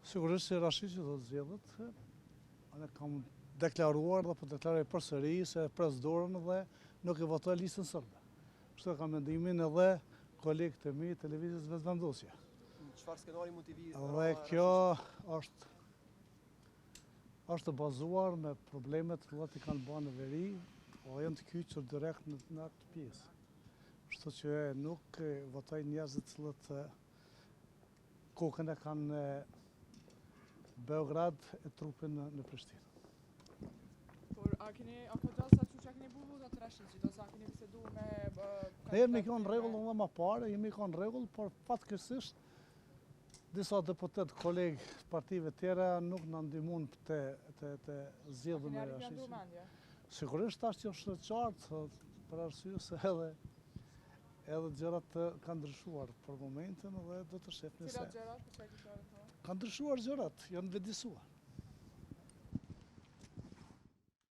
Sigurisht që Rashi që do të zgjedhët, ne kam deklaruar dhe po deklaroj përsëri se pres dorën dhe nuk e votoj listën sërbe. Kështu ka mendimin edhe kolegët e mi televizijës Vetëvendosja. Çfarë skenari motivi? Dhe kjo është bazuar me problemet që i kanë bërë në veri, o janë të kyçur direkt në atë pjesë. Kështu që nuk votoj njerëzit cilët kokën e kanë në Beograd e trupin në Prishtinë. Por a ka gjallë sa që keni buru dhe të Rashidit, ose a keni bisedu me... Ne jemi kanë regull edhe më parë, jemi kanë regull, por fatkeqësisht disa deputet, kolegë partive tjera nuk në ndihmun të zgjedhjen e Rashidit. Sigurisht tash që është qartë, për arsye se edhe gjërat kanë ndryshuar për momentin dhe do të shefni se... Cilat gjërat? Kanë ndryshuar gjërat, janë vetëdijsuar.